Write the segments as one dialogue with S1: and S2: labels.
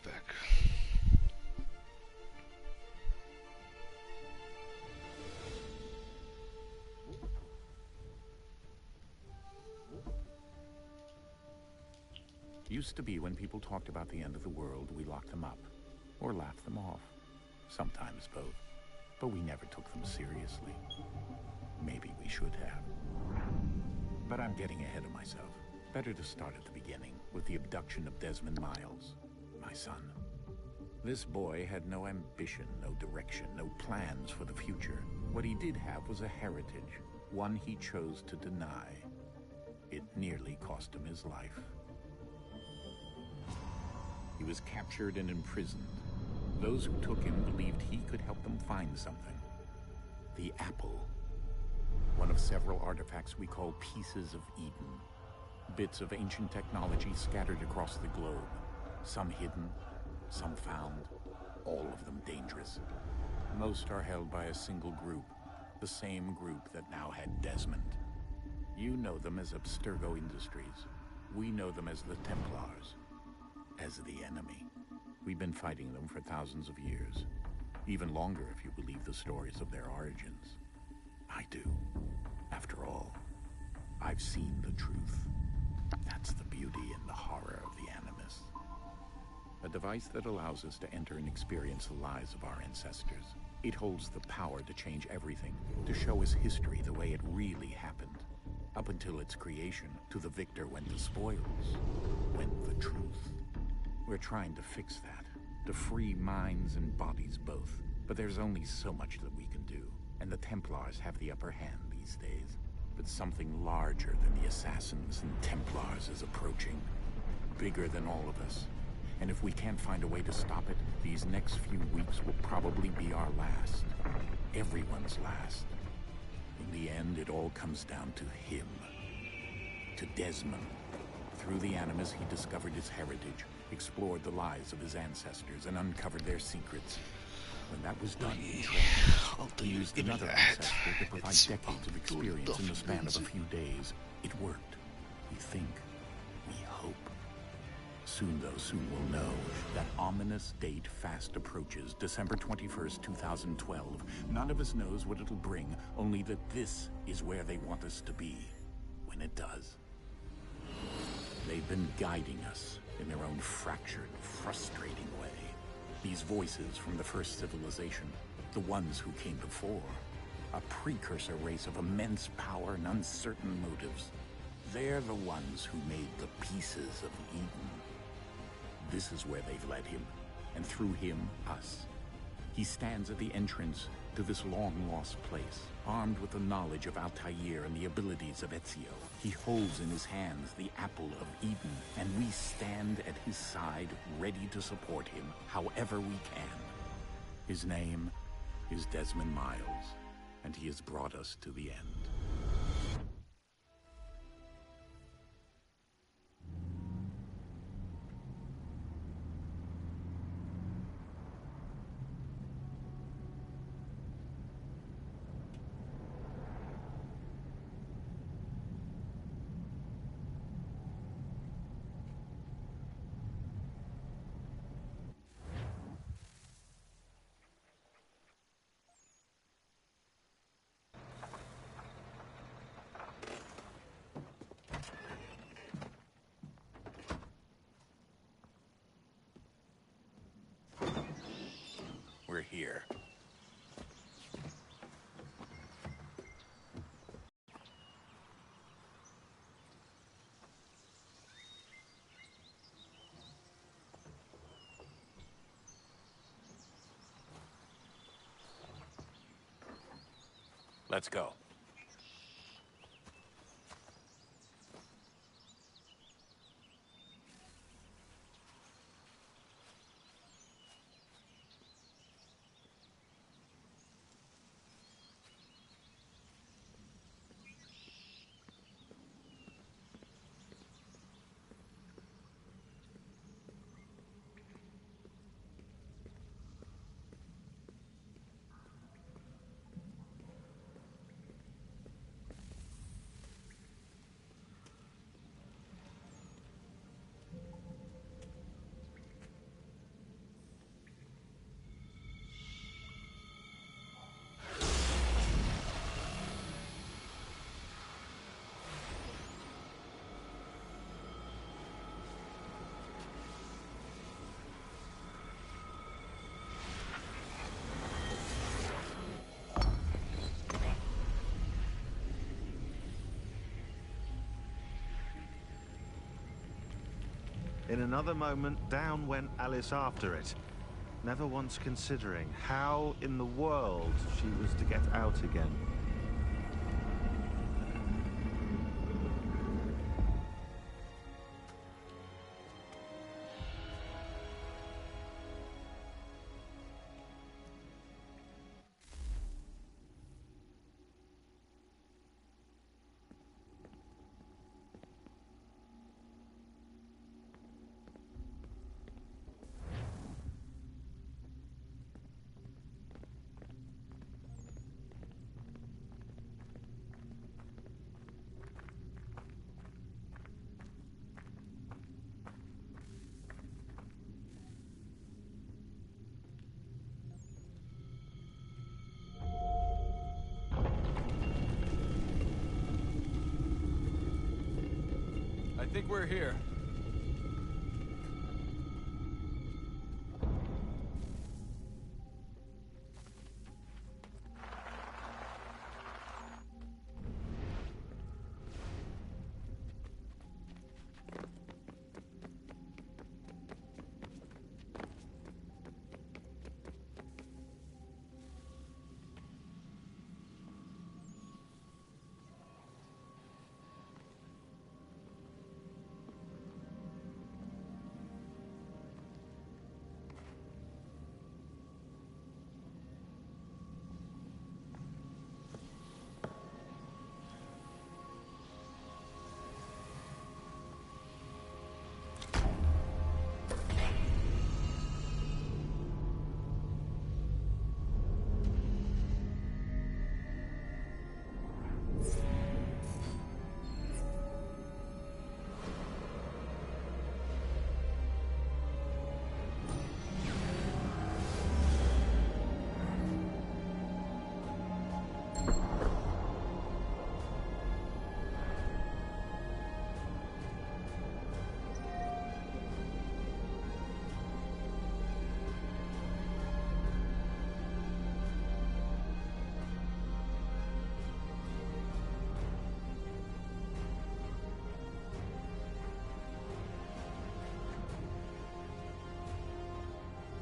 S1: back.
S2: Used to be when people talked about the end of the world, we locked them up or laughed them off. Sometimes both. But we never took them seriously. Maybe we should have. But I'm getting ahead of myself. Better to start at the beginning, with the abduction of Desmond Miles, my son. This boy had no ambition, no direction, no plans for the future. What he did have was a heritage, one he chose to deny. It nearly cost him his life. He was captured and imprisoned. Those who took him believed he could help them find something. The apple. One of several artifacts we call pieces of Eden. Bits of ancient technology scattered across the globe. Some hidden, some found, all of them dangerous. Most are held by a single group, the same group that now had Desmond. You know them as Abstergo Industries. We know them as the Templars. As the enemy. We've been fighting them for thousands of years. Even longer if you believe the stories of their origins. I do. After all, I've seen the truth. That's the beauty and the horror of the Animus. A device that allows us to enter and experience the lives of our ancestors. It holds the power to change everything, to show us history the way it really happened. Up until its creation, to the victor went the spoils, went the truth. We're trying to fix that, to free minds and bodies both. But there's only so much that we can do, and the Templars have the upper hand these days. But something larger than the Assassins and Templars is approaching, bigger than all of us. And if we can't find a way to stop it, these next few weeks will probably be our last. Everyone's last. In the end, it all comes down to him. To Desmond. Through the Animus, he discovered his heritage, explored the lives of his ancestors, and uncovered their secrets. When that was done, he used another ancestor to provide decades of experience in the span of a few days. It worked. We think. We hope. Soon, though, soon we'll know. That ominous date fast approaches, December 21st, 2012. None of us knows what it'll bring, only that this is where they want us to be. When it does. They've been guiding us in their own fractured, frustrating way. These voices from the first civilization, the ones who came before, a precursor race of immense power and uncertain motives. They're the ones who made the pieces of Eden. This is where they've led him, and through him, us. He stands at the entrance to this long-lost place, armed with the knowledge of Altair and the abilities of Ezio. He holds in his hands the apple of Eden, and we stand at his side, ready to support him however we can. His name is Desmond Miles, and he has brought us to the end. We're here. Let's go.
S1: In another moment, down went Alice after it, never once considering how in the world she was to get out again.
S3: I think we're here.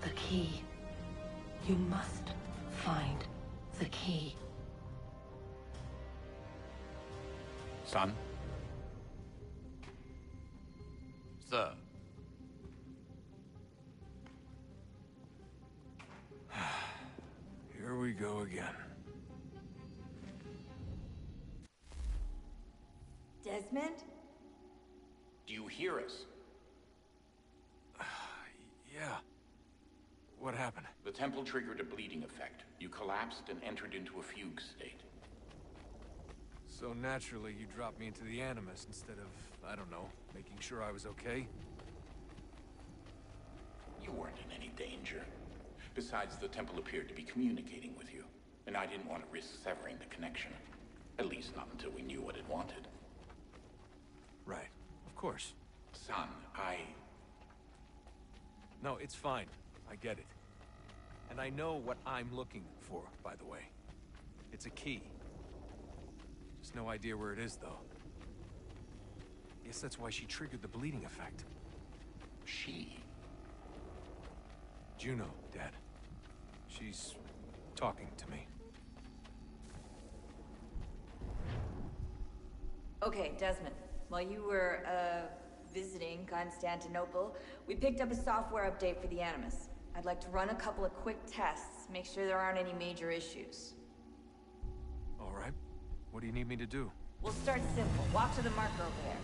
S4: The key. You must find the key.
S2: Son?
S3: Sir. Here we go again.
S5: Desmond?
S2: Do you hear us?
S3: Yeah. What happened?
S2: The temple triggered a bleeding effect. You collapsed and entered into a fugue state.
S3: So naturally, you dropped me into the Animus instead of, I don't know, making sure I was okay?
S2: You weren't in any danger. Besides, the temple appeared to be communicating with you, and I didn't want to risk severing the connection. At least not until we knew what it wanted.
S3: Right. Of course.
S2: Son,
S3: No, it's fine. I get it. And I know what I'm looking for, by the way. It's a key. Just no idea where it is, though. Guess that's why she triggered the bleeding effect.
S2: She?
S3: Juno, Dad. She's talking to me.
S5: Okay, Desmond. While you were, visiting Constantinople, we picked up a software update for the Animus. I'd like to run a couple of quick tests, make sure there aren't any major issues.
S3: All right. What do you need me to do?
S5: We'll start simple. Walk to the marker over there.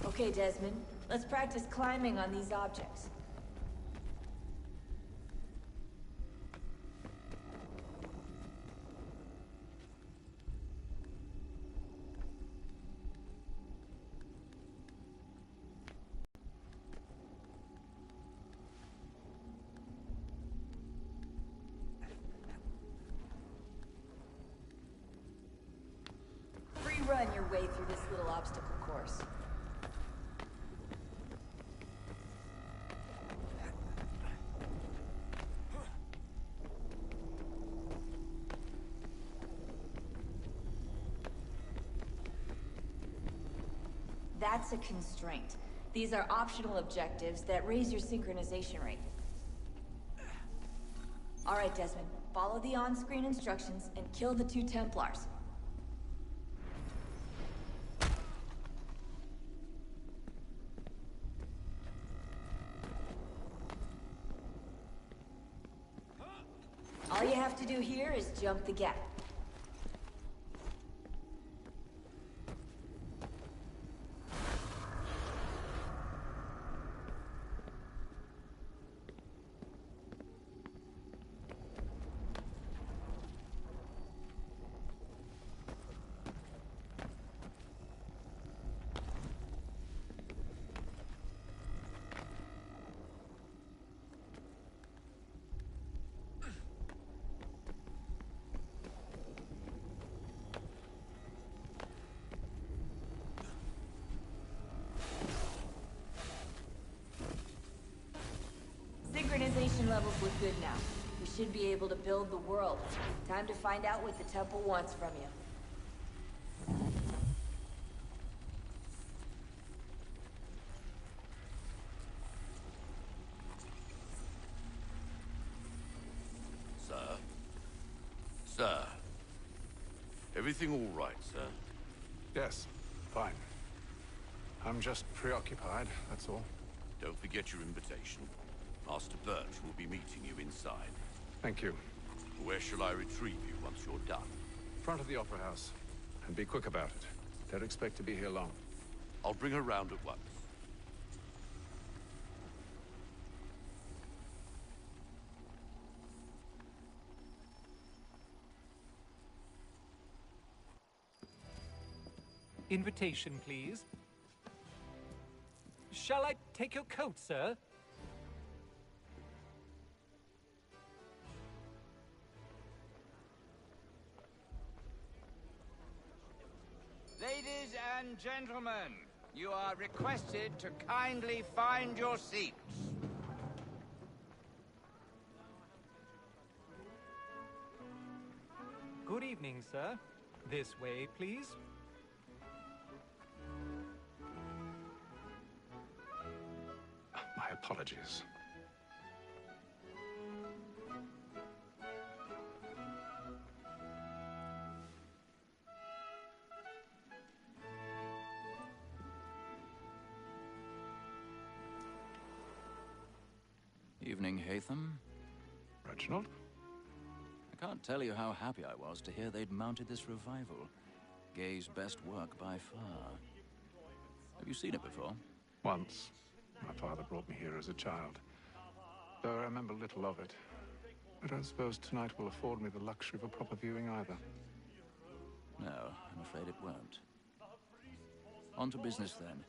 S5: Okay, Desmond. Let's practice climbing on these objects. Free run your way through this little obstacle course. That's a constraint. These are optional objectives that raise your synchronization rate. All right, Desmond. Follow the on-screen instructions and kill the 2 Templars. All you have to do here is jump the gap. Synchronization levels look good now. We should be able to build the world. Time to find out what the temple wants from you.
S6: Sir? Sir? Everything all right, sir?
S7: Yes, fine. I'm just preoccupied, that's all.
S6: Don't forget your invitation. Master Birch will be meeting you inside.
S7: Thank you.
S6: Where shall I retrieve you once you're done?
S7: Front of the Opera House. And be quick about it. Don't expect to be here long.
S6: I'll bring her round at once.
S8: Invitation, please. Shall I take your coat, sir?
S9: Ladies and gentlemen, you are requested to kindly find your seats.
S8: Good evening, sir. This way, please.
S7: My apologies.
S10: Evening, Hatham.
S7: Reginald?
S10: I can't tell you how happy I was to hear they'd mounted this revival. Gay's best work by far. Have you seen it before?
S7: Once. My father brought me here as a child. Though I remember little of it. I don't suppose tonight will afford me the luxury of a proper viewing either.
S10: No, I'm afraid it won't. On to business, then.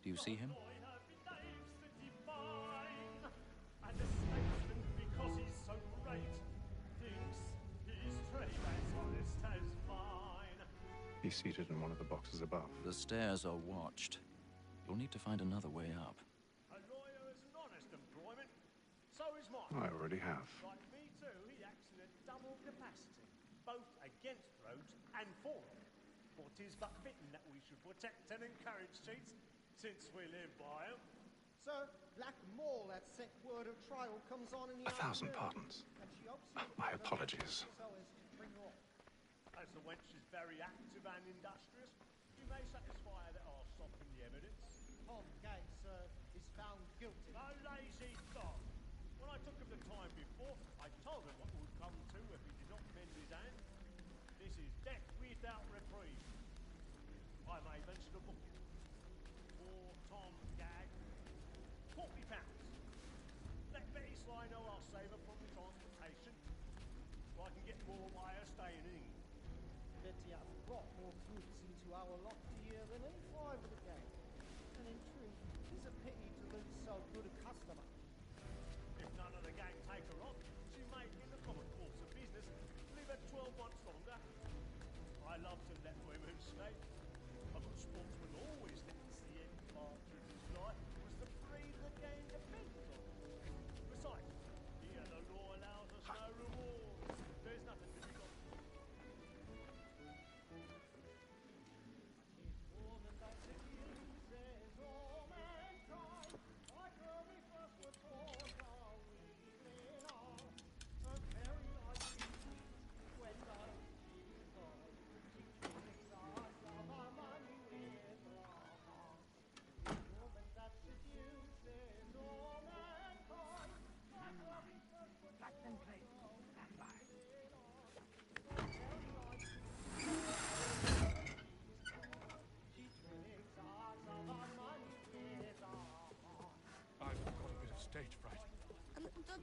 S10: Do you see him?
S7: He's seated in one of the boxes above.
S10: The stairs are watched. You'll need to find another way up.
S11: A lawyer is an honest employment. So is mine.
S7: I already have.
S11: Like me too, he acts in a double capacity, both against roads and for them. For 'tis but fitting that we should protect and encourage cheats, since we live by them.
S12: Sir, Black Mall, that set word of trial comes on in the
S7: 1,000
S12: afternoon,
S7: pardons.
S12: and she hopes you
S7: My
S12: will
S7: apologies.
S12: so as to bring her off.
S11: As the wench is very active and industrious, you may satisfy her that I'll soften the evidence.
S12: Tom Gay, sir, is found guilty.
S11: A lazy dog. When I took him the time before, I told him what would come to if he did not mend his hand. This is death without reprieve. I may mention a book. For Tom Gag, £40. Let Betty Sly know I'll save her from the transportation, so I can get more by her staying in.
S12: Betty hath brought more fruits into our lofty year than any five of the gang. And in truth, 'tis a pity to lose so good a customer.
S11: If none of the gang take her on, she may, in the common course of business, leave her 12 months longer. I love to let women stay. A good sportsman always lets the end partridge fly, was the breed the game depends on. Besides, here the law allows us no reward. There's nothing to be got. It's more than that.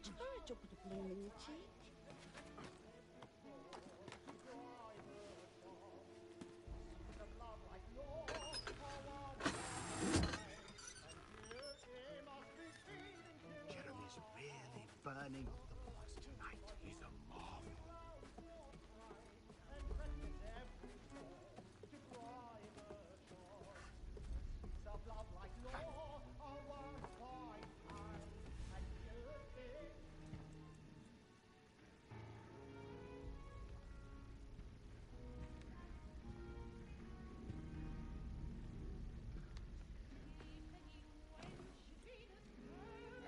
S13: charge up with a blooming cheek.
S14: Jeremy's really burning up the plots tonight. He's a marvel.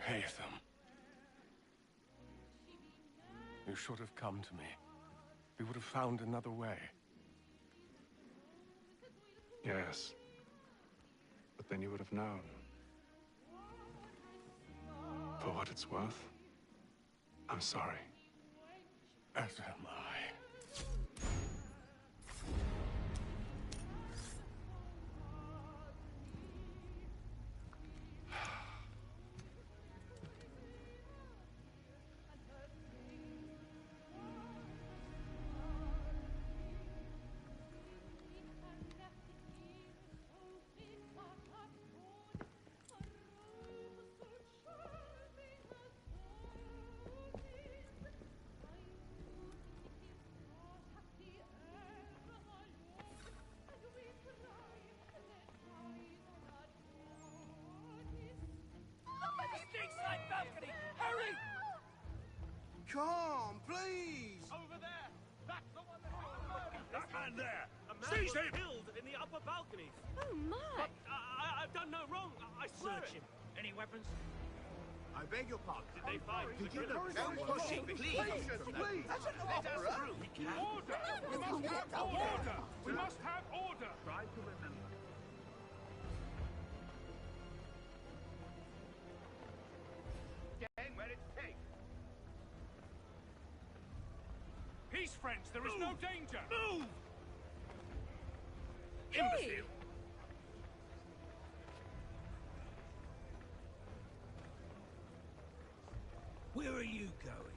S15: Haytham. You should have come to me. We would have found another way.
S7: Yes. But then you would have known. For what it's worth, I'm sorry.
S15: As am I.
S11: Balcony! Hurry!
S14: Come, please!
S11: Over there! That's the one that
S16: man there!
S11: A man
S16: Seize
S11: was
S16: him!
S11: killed in the upper balconies.
S13: Oh, my!
S11: But I've done no wrong. I swear
S16: Search
S11: it.
S16: him. Any weapons?
S14: I beg your pardon.
S11: Did they find the
S14: Did you
S11: killer?
S14: Don't push him, please! Please! That's an opera!
S16: Order! We must have order! We must have order!
S11: Try to remember.
S16: Getting where it's safe. Peace, friends! There is no danger!
S11: Move!
S16: Imbecile!
S11: Where are you going?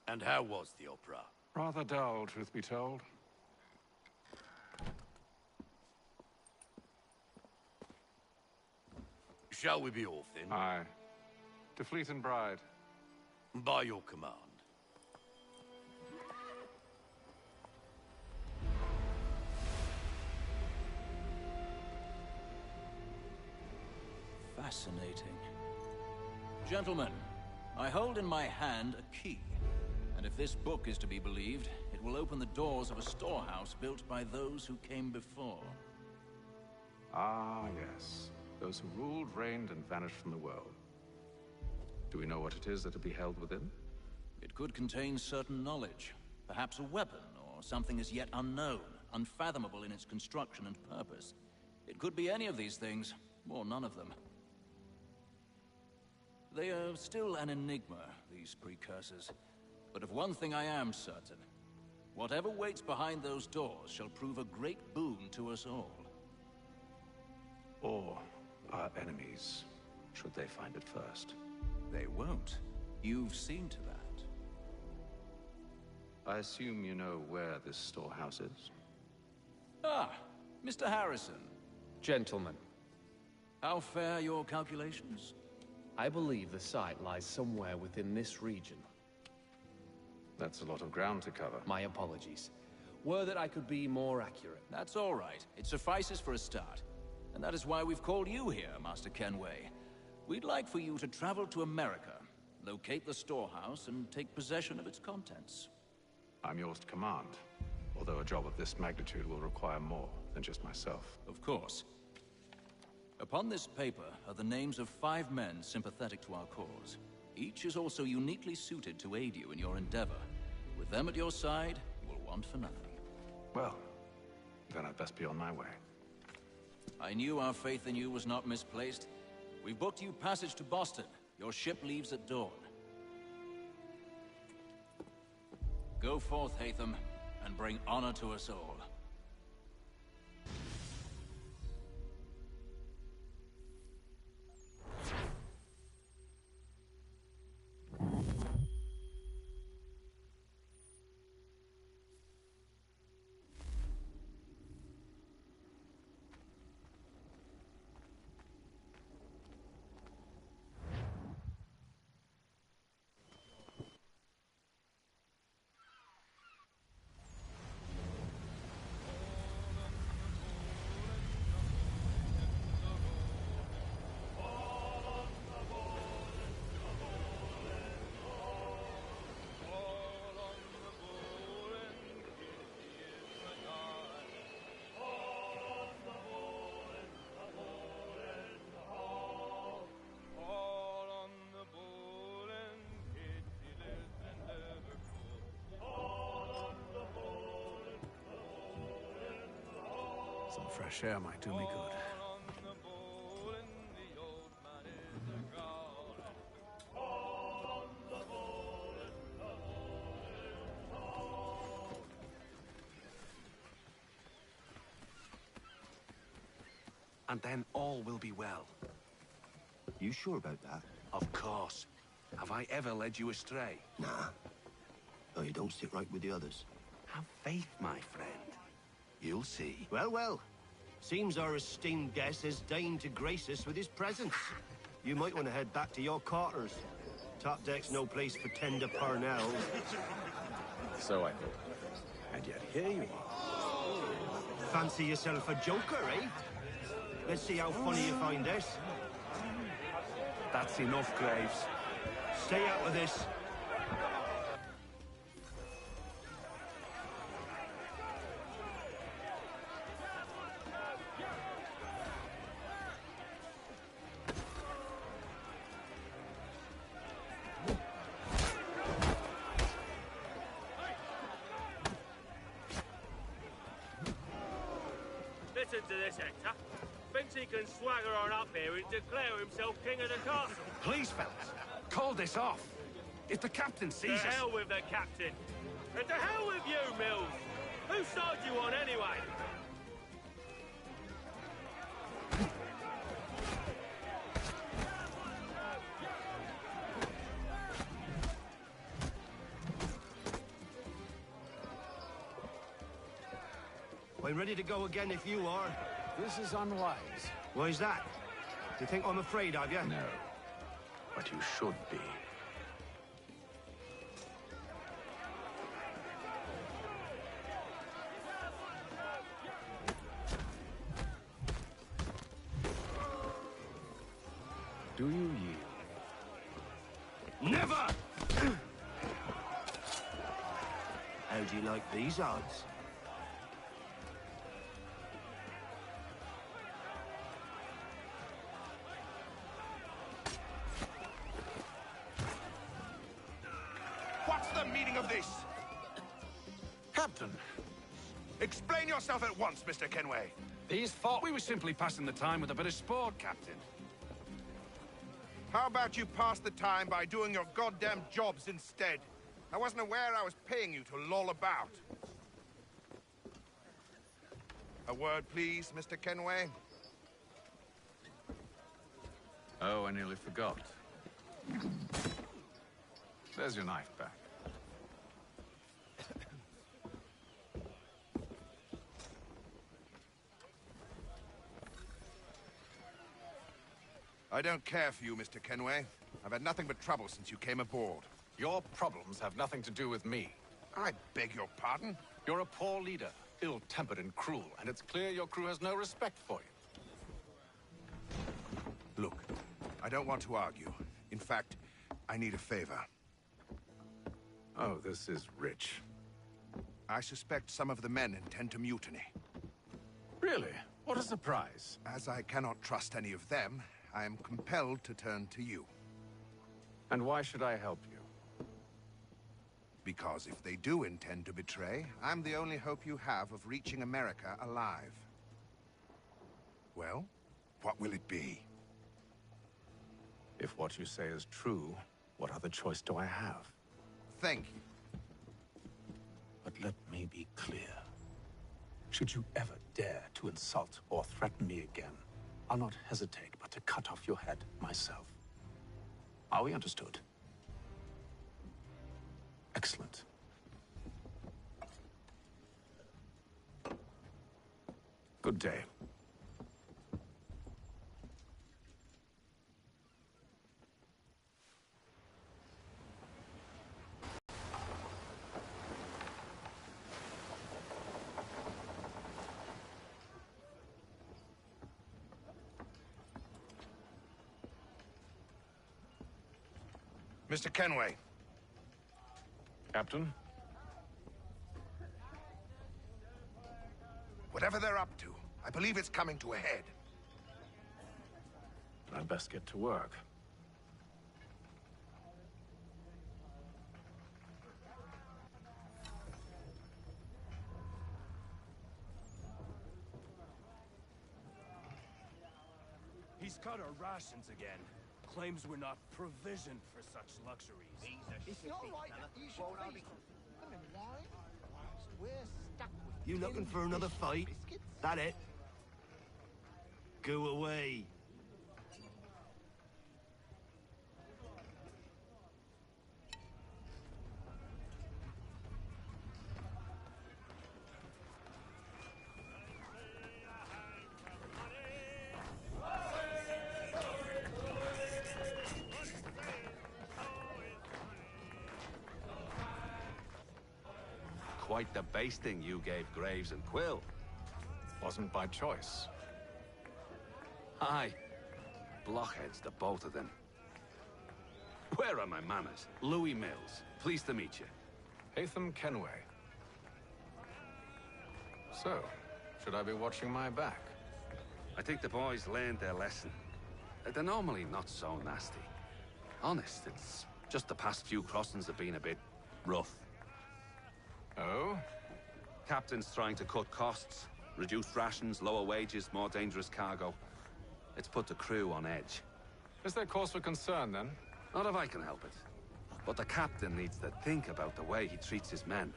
S6: And how was the opera?
S7: Rather dull, truth be told.
S6: Shall we be off then?
S7: Aye. To Fleet and Bride.
S6: By your command.
S10: Fascinating. Gentlemen, I hold in my hand a key. And if this book is to be believed, it will open the doors of a storehouse built by those who came before.
S7: Ah, yes. Those who ruled, reigned, and vanished from the world. Do we know what it is that will be held within?
S10: It could contain certain knowledge. Perhaps a weapon, or something as yet unknown, unfathomable in its construction and purpose. It could be any of these things, or none of them. They are still an enigma, these precursors. But of one thing I am certain. Whatever waits behind those doors shall prove a great boon to us all.
S7: Or our enemies, should they find it first.
S10: They won't. You've seen to that.
S7: I assume you know where this storehouse is?
S10: Ah, Mr. Harrison.
S17: Gentlemen.
S10: How fare your calculations?
S17: I believe the site lies somewhere within this region.
S7: That's a lot of ground to cover.
S17: My apologies. Were that I could be more accurate.
S10: That's all right. It suffices for a start. And that is why we've called you here, Master Kenway. We'd like for you to travel to America, locate the storehouse, and take possession of its contents.
S7: I'm yours to command, although a job of this magnitude will require more than just myself.
S10: Of course. Upon this paper are the names of 5 men sympathetic to our cause. Each is also uniquely suited to aid you in your endeavor. With them at your side, you will want for nothing.
S7: Well, then I'd best be on my way.
S10: I knew our faith in you was not misplaced. We've booked you passage to Boston. Your ship leaves at dawn. Go forth, Hatham, and bring honor to us all.
S7: Some fresh air might do me good. And then all will be well.
S14: You sure about that?
S7: Of course. Have I ever led you astray?
S14: Nah. Oh, you don't sit right with the others.
S7: Have faith, my friend. You'll see.
S14: Well, well. Seems our esteemed guest has deigned to grace us with his presence. You might want to head back to your quarters. Top deck's no place for tender Parnell.
S7: So I thought. And yet here you are.
S14: Fancy yourself a joker, eh? Let's see how funny you find this.
S7: That's enough, Graves.
S14: Stay out of this.
S11: Listen to this, Hector. Thinks he can swagger on up here and declare himself king of the castle.
S7: Please, fellas, call this off. If the captain sees us...
S11: To hell with the captain. And to hell with you, Mills. Whose side you on, anyway?
S14: I'm ready to go again if you are.
S7: This is unwise.
S14: Why's that? You think I'm afraid of you?
S7: No. But you should be. Do you yield?
S14: Never! How do you like these odds?
S6: What's the meaning of this?
S7: Captain!
S6: Explain yourself at once, Mr. Kenway.
S7: These thought we were simply passing the time with a bit of sport, Captain.
S6: How about you pass the time by doing your goddamn jobs instead? I wasn't aware I was paying you to loll about. A word, please, Mr. Kenway.
S7: Oh, I nearly forgot. There's your knife back.
S6: I don't care for you, Mr. Kenway. I've had nothing but trouble since you came aboard.
S7: Your problems have nothing to do with me.
S6: I beg your pardon?
S7: You're a poor leader, ill-tempered and cruel, and it's clear your crew has no respect for you.
S6: Look, I don't want to argue. In fact, I need a favor.
S7: Oh, this is rich.
S6: I suspect some of the men intend to mutiny.
S7: Really? What a surprise.
S6: As I cannot trust any of them, I am compelled to turn to you.
S7: And why should I help you?
S6: Because if they do intend to betray, I'm the only hope you have of reaching America alive. Well, what will it be?
S7: If what you say is true, what other choice do I have?
S6: Thank you.
S7: But let me be clear. Should you ever dare to insult or threaten me again, I'll not hesitate but to cut off your head myself. Are we understood? Excellent. Good day.
S6: Mr. Kenway.
S7: Captain?
S6: Whatever they're up to, I believe it's coming to a head.
S7: I'd best get to work.
S15: He's cut our rations again. Claims we're not provisioned for such luxuries.
S14: You looking for another fight? That it? Go away.
S18: Quite the basting you gave Graves and Quill.
S7: Wasn't by choice.
S18: Aye. Blockheads, the both of them. Where are my manners? Louis Mills. Pleased to meet you.
S7: Hatham Kenway. So, should I be watching my back?
S18: I think the boys learned their lesson. They're normally not so nasty. Honest, it's just the past few crossings have been a bit rough.
S7: Oh?
S18: Captain's trying to cut costs. Reduced rations, lower wages, more dangerous cargo. It's put the crew on edge.
S7: Is there cause for concern, then?
S18: Not if I can help it. But the captain needs to think about the way he treats his men.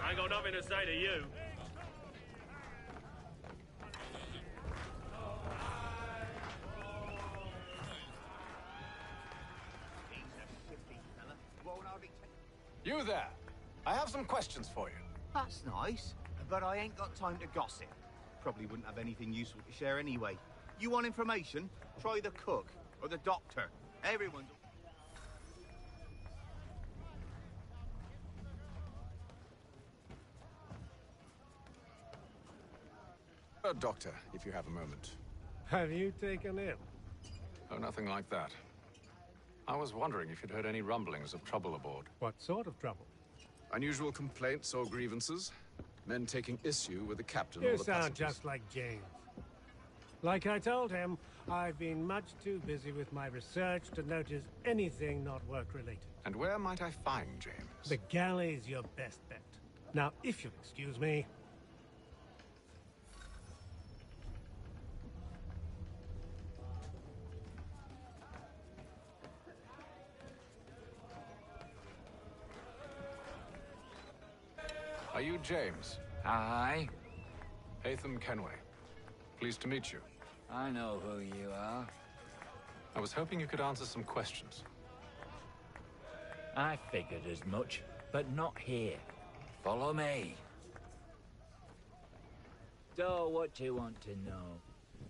S11: I ain't got nothing to say to you.
S7: You there! I have some questions for you.
S19: That's nice, but I ain't got time to gossip. Probably wouldn't have anything useful to share anyway. You want information? Try the cook or the doctor. Everyone's...
S7: Doctor, if you have a moment.
S11: Have you taken ill?
S7: Oh, nothing like that. I was wondering if you'd heard any rumblings of trouble aboard.
S11: What sort of trouble?
S7: Unusual complaints or grievances? Men taking issue with the captain or
S11: You
S7: the
S11: sound
S7: passengers?
S11: just like James. Like I told him, I've been much too busy with my research to notice anything not work-related.
S7: And where might I find James?
S11: The galley's your best bet. Now, if you'll excuse me...
S7: Are you James?
S9: Aye.
S7: Hatham Kenway. Pleased to meet you.
S9: I know who you are.
S7: I was hoping you could answer some questions.
S9: I figured as much, but not here. Follow me. So, what do you want to know?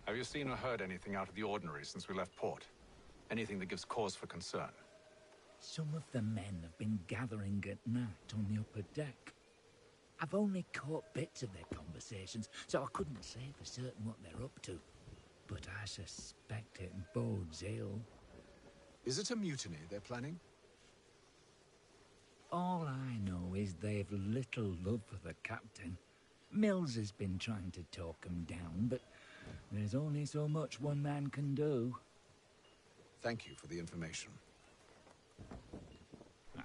S7: Have you seen or heard anything out of the ordinary since we left port? Anything that gives cause for concern?
S9: Some of the men have been gathering at night on the upper deck.
S20: I've only caught bits of their conversations, so I couldn't say for certain what they're up to. But I suspect it bodes ill.
S21: Is it a mutiny they're planning?
S20: All I know is they've little love for the captain. Mills has been trying to talk him down, but there's only so much one man can do.
S21: Thank you for the information.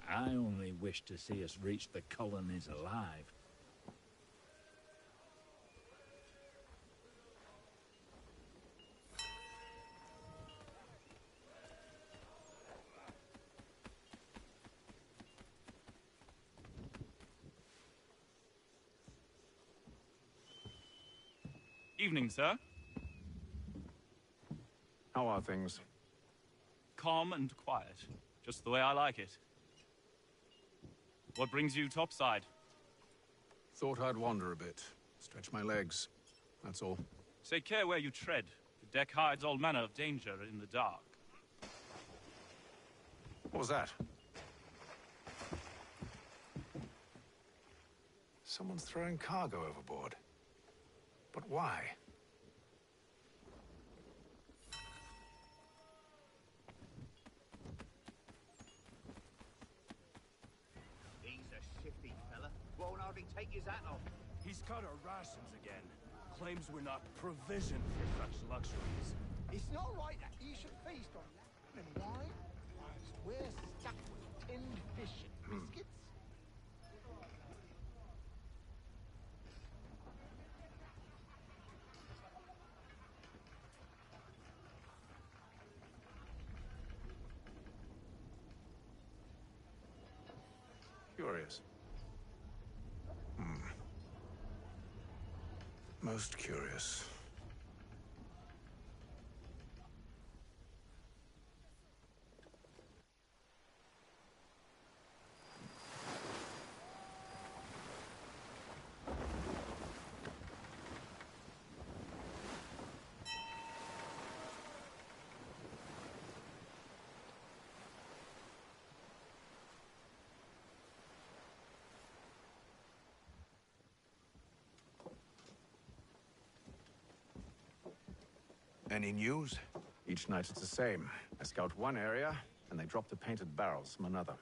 S20: I only wish to see us reach the colonies alive.
S22: Evening, sir.
S21: How are things?
S22: Calm and quiet. Just the way I like it. What brings you topside?
S21: Thought I'd wander a bit. Stretch my legs. That's all.
S22: Take care where you tread. The deck hides all manner of danger in the dark.
S21: What was that? Someone's throwing cargo overboard. But why?
S19: He's a shifty fella. Won't hardly take his hat off.
S15: He's cut our rations again. Claims we're not provisioned for such luxuries.
S12: It's not right that you should feast on lamb and wine, whilst we're stuck with tinned fish and biscuits.
S21: Curious. Most curious.
S6: Any news?
S21: Each night it's the same. I scout one area, and they drop the painted barrels from another.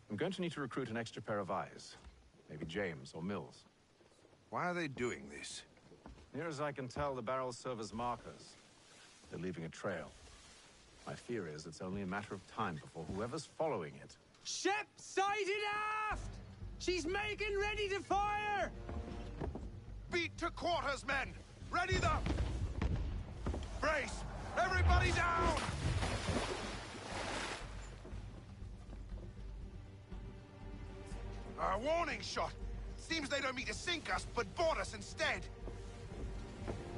S21: I'm going to need to recruit an extra pair of eyes. Maybe James or Mills.
S6: Why are they doing this?
S21: Near as I can tell, the barrels serve as markers. They're leaving a trail. My fear is it's only a matter of time before whoever's following it...
S23: Ship sighted aft! She's making ready to fire!
S6: Beat to quarters, men! Ready the... Brace! Everybody down! A warning shot! Seems they don't mean to sink us, but board us instead!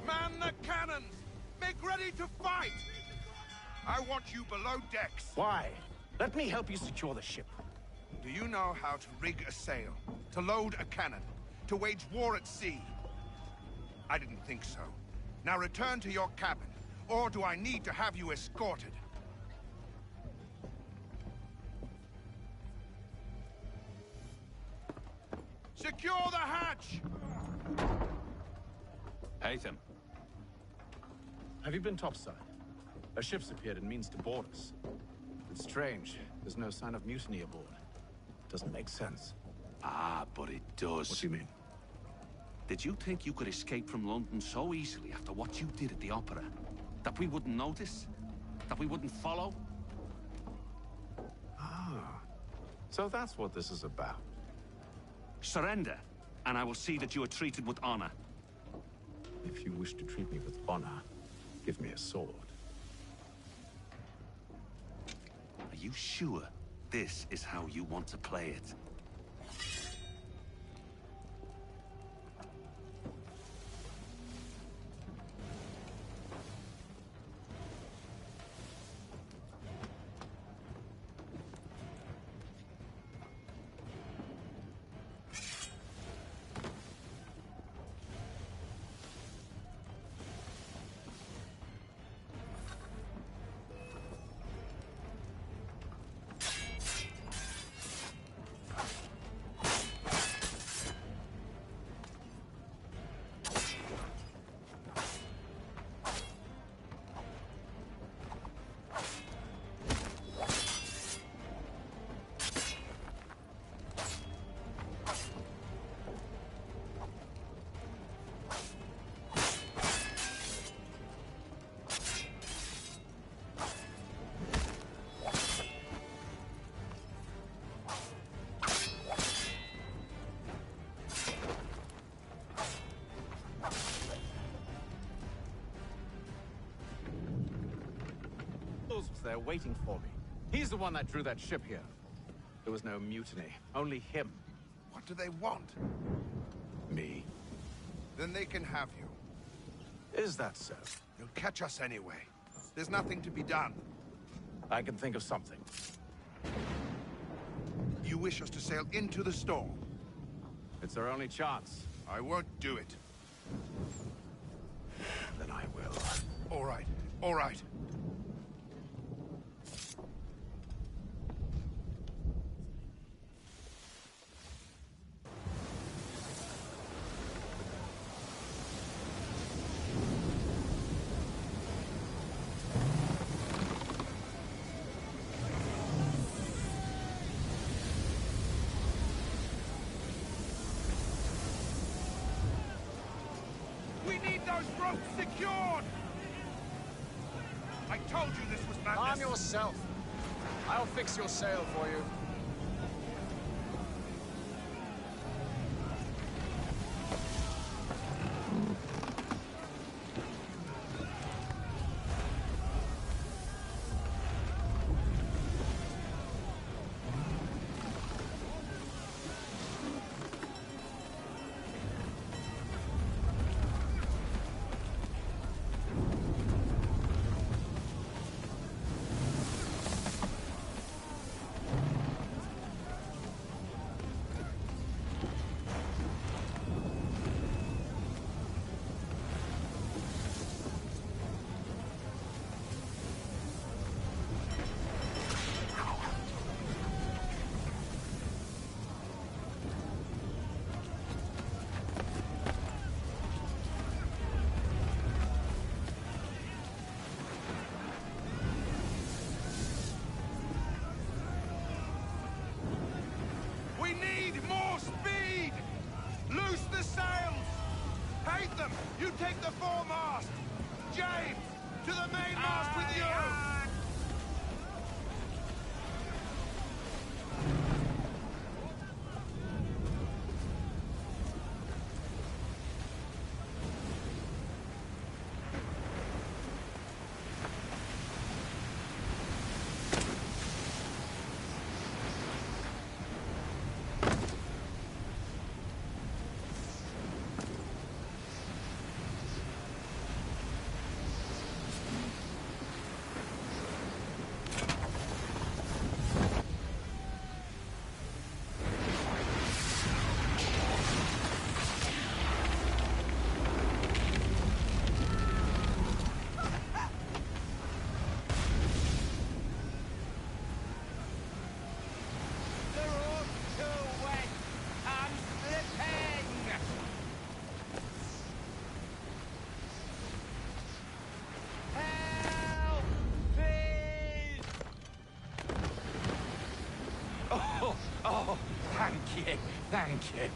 S6: Man the cannons! Make ready to fight! I want you below decks.
S21: Why? Let me help you secure the ship.
S6: Do you know how to rig a sail? To load a cannon? To wage war at sea? I didn't think so. Now return to your cabin, or do I need to have you escorted? Secure the hatch!
S21: Haytham. Have you been topside? A ship's appeared and means to board us. It's strange. There's no sign of mutiny aboard. Doesn't make sense.
S18: Ah, but it does.
S21: What do you mean?
S18: Did you think you could escape from London so easily after what you did at the opera? That we wouldn't notice? That we wouldn't follow?
S21: Ah. So that's what this is about.
S18: Surrender, and I will see that you are treated with honor.
S21: If you wish to treat me with honor, give me a sword.
S18: Are you sure this is how you want to play it?
S21: Admiral's there waiting for me. He's the one that drew that ship here. There was no mutiny, only him.
S6: What do they want?
S21: Me.
S6: Then they can have you.
S21: Is that so?
S6: You'll catch us anyway. There's nothing to be done.
S21: I can think of something.
S6: You wish us to sail into the storm?
S21: It's our only chance.
S6: I won't do it.
S21: Then I will.
S6: All right, all right. We need those ropes secured! I told you this was madness.
S1: Calm yourself. I'll fix your sail for you.
S6: We need more speed! Loose the sails! Hate them! You take the foremast! James, to the mainmast with you!
S3: Oh, thank you, thank you.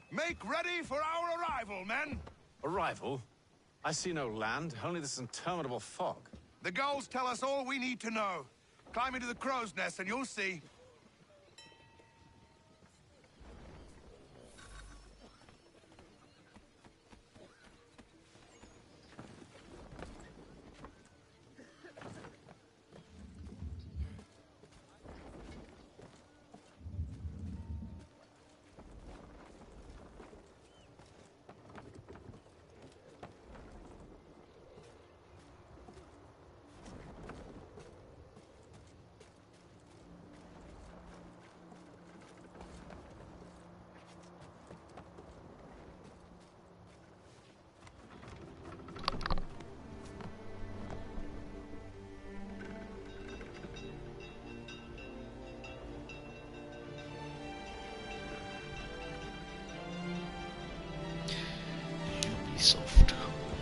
S6: Make ready for our arrival, men!
S21: Arrival? I see no land, only this interminable fog.
S6: The gulls tell us all we need to know. Climb into the crow's nest and you'll see.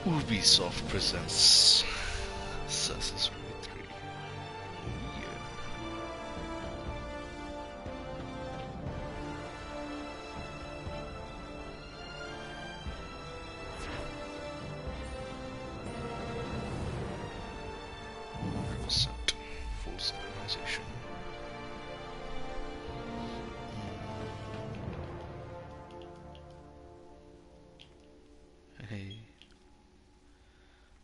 S2: Ubisoft presents Assassin's Creed 3. Oh yeah. Full synchronization. Hey.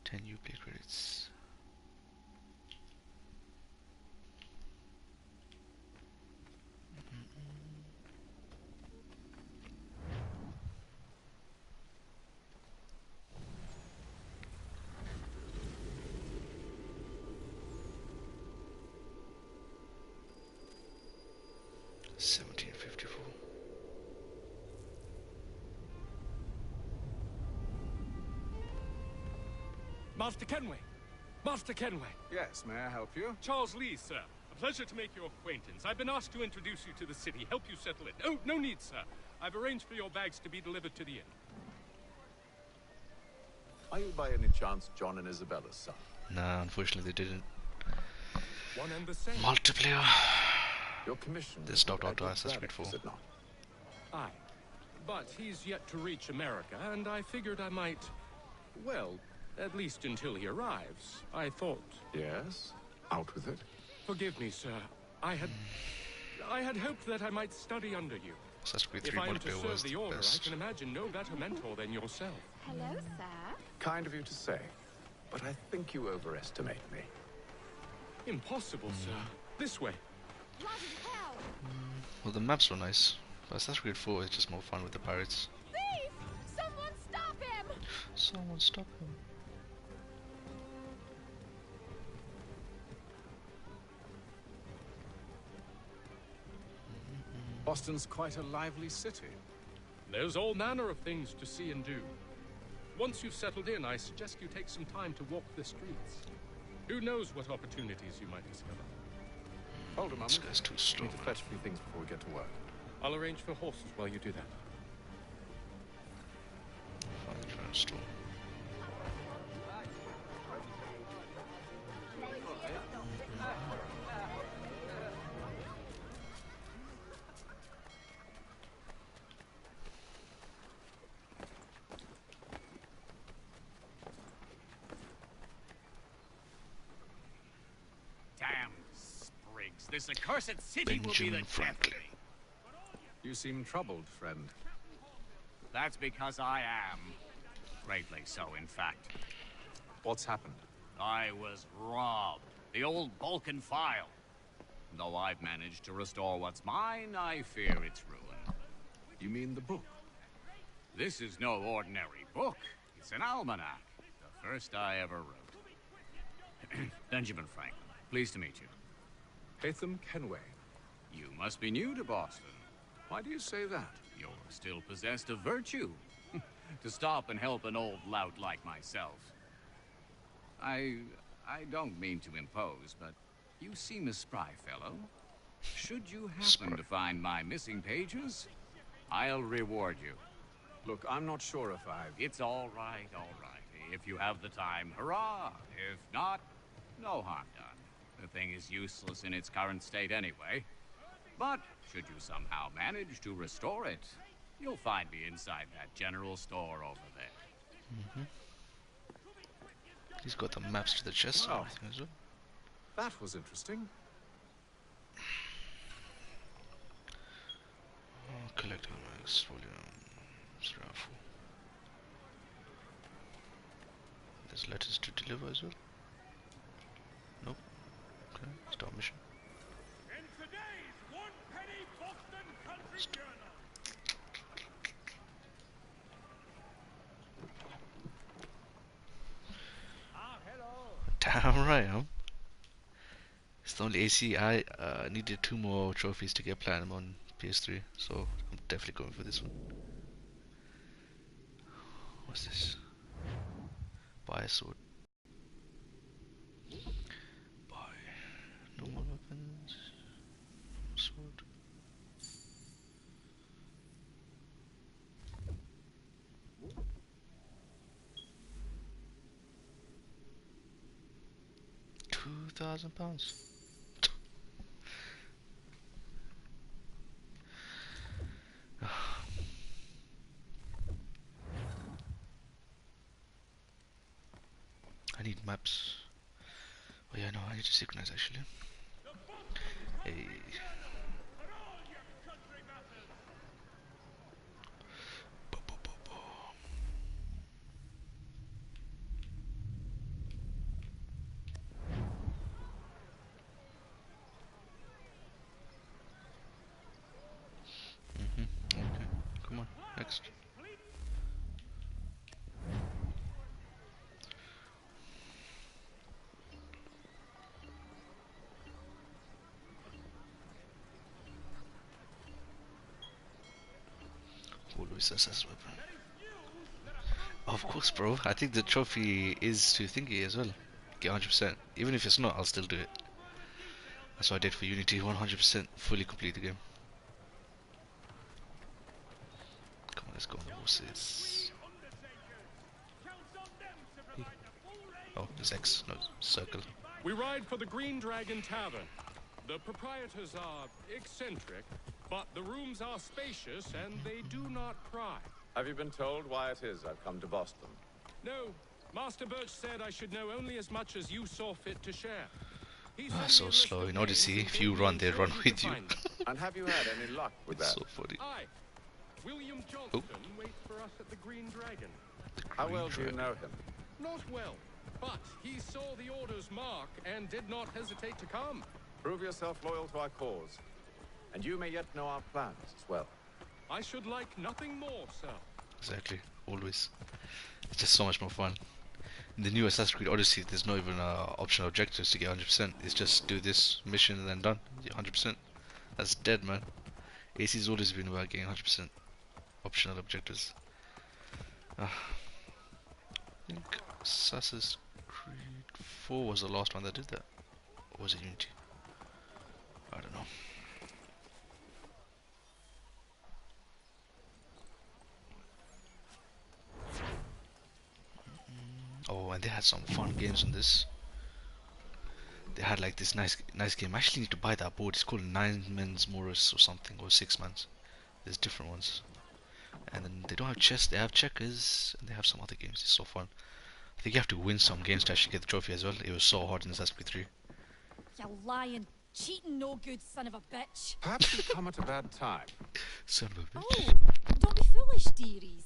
S2: 10 Uplay credits.
S22: Master Kenway! Master Kenway!
S3: Yes, may I help you?
S22: Charles Lee, sir. A pleasure to make your acquaintance. I've been asked to introduce you to the city, help you settle it. Oh, no need, sir. I've arranged for your bags to be delivered to the inn.
S21: Are you by any chance John and Isabella's son?
S2: Nah, unfortunately they didn't.
S22: One and the same.
S2: Multiplayer.
S21: Your commission.
S2: They stopped out to Assassin's Creed 4.
S21: Is it not?
S22: Aye. But he's yet to reach America, and I figured I might... Well, at least until he arrives. I thought...
S21: Yes? Out with it.
S22: Forgive me, sir. I had hoped that I might study under you.
S2: Assassin's Creed 3
S22: if I am to
S2: multiplayer
S22: serve
S2: was
S22: the
S2: the
S22: order,
S2: best.
S22: I can imagine no better mentor than yourself.
S13: Hello, sir.
S21: Kind of you to say, but I think you overestimate me.
S22: Impossible, sir. This way.
S2: Well, the maps were nice, but Assassin's Creed 4 is just more fun with the pirates.
S13: Thief! Someone stop him!
S2: Someone stop him.
S3: Boston's quite a lively city.
S22: There's all manner of things to see and do. Once you've settled in, I suggest you take some time to walk the streets. Who knows what opportunities you might discover.
S3: Hold a moment.
S21: This guy's too slow. Need to fetch a few things before we get to work.
S22: I'll arrange for horses while you do that.
S2: Find the store.
S9: Damn sprigs. This accursed city will be the death of me.
S3: You seem troubled, friend.
S9: That's because I am. Greatly so, in fact.
S3: What's happened?
S9: I was robbed. The old Balkan file. Though I've managed to restore what's mine, I fear its ruin.
S3: You mean the book?
S9: This is no ordinary book. It's an almanac. The first I ever wrote. Benjamin Franklin. Pleased to meet you.
S3: Hatham Kenway.
S9: You must be new to Boston.
S3: Why do you say that?
S9: You're still possessed of virtue. To stop and help an old lout like myself. I don't mean to impose, but you seem a spry fellow. Should you happen to find my missing pages, I'll reward you.
S3: Look, I'm not sure if I've...
S9: It's all right, all right. If you have the time, hurrah. If not, no harm done. The thing is useless in its current state anyway. But should you somehow manage to restore it, you'll find me inside that general store over there.
S2: He's got the maps to the chest and everything as well.
S3: That was interesting.
S2: Collect max volume. There's letters to deliver as well. Nope. Okay, start mission.
S11: In today's one-penny Boston Country Journal.
S2: Damn right, huh? It's the only AC I needed 2 more trophies to get platinum on PS3, so I'm definitely going for this one. What's this? Buy a sword. Buy no more weapons. Sword. £2,000. I need maps. Oh yeah, no, I need to synchronize actually. Hey. Okay, come on, next. Always SS weapon. Of course, bro. I think the trophy is to thingy as well. Get 100%. Even if it's not, I'll still do it. That's what I did for Unity. 100% fully complete the game. Come on, let's go on the horses. Oh, there's X, no circle.
S22: We ride for the Green Dragon Tavern. The proprietors are eccentric, but the rooms are spacious and they do not pry.
S4: Have you been told why it is I've come to Boston?
S22: No, Master Birch said I should know only as much as you saw fit to share.
S2: So slow in Odyssey. If you run, they run with you.
S4: And have you had any luck with that?
S2: So funny.
S22: Aye. William Johnson waits for us at the Green Dragon.
S4: How well do you know him?
S22: Not well, but he saw the order's mark and did not hesitate to come.
S4: Prove yourself loyal to our cause, and you may yet know our plans as well.
S22: I should like nothing more, sir.
S2: Exactly, always. It's just so much more fun. In the new Assassin's Creed Odyssey, there's not even optional objectives to get 100%. It's just do this mission and then done. Get 100%. That's dead, man. AC's always been about getting 100% optional objectives. I think Assassin's Creed 4 was the last one that did that. Or was it Unity? I don't know. Oh, and they had some fun games on this. They had like this nice game. I actually need to buy that board. It's called 9 Men's Morris or something, or 6 Men's. There's different ones. And then they don't have chess, they have checkers, and they have some other games. It's so fun. I think you have to win some games to actually get the trophy as well. It was so hard in Assassin's Creed 3.
S13: You lying, cheating, no good son of a bitch.
S4: Perhaps you've come at a bad time.
S2: Son of a bitch.
S13: Oh, don't be foolish, dearies.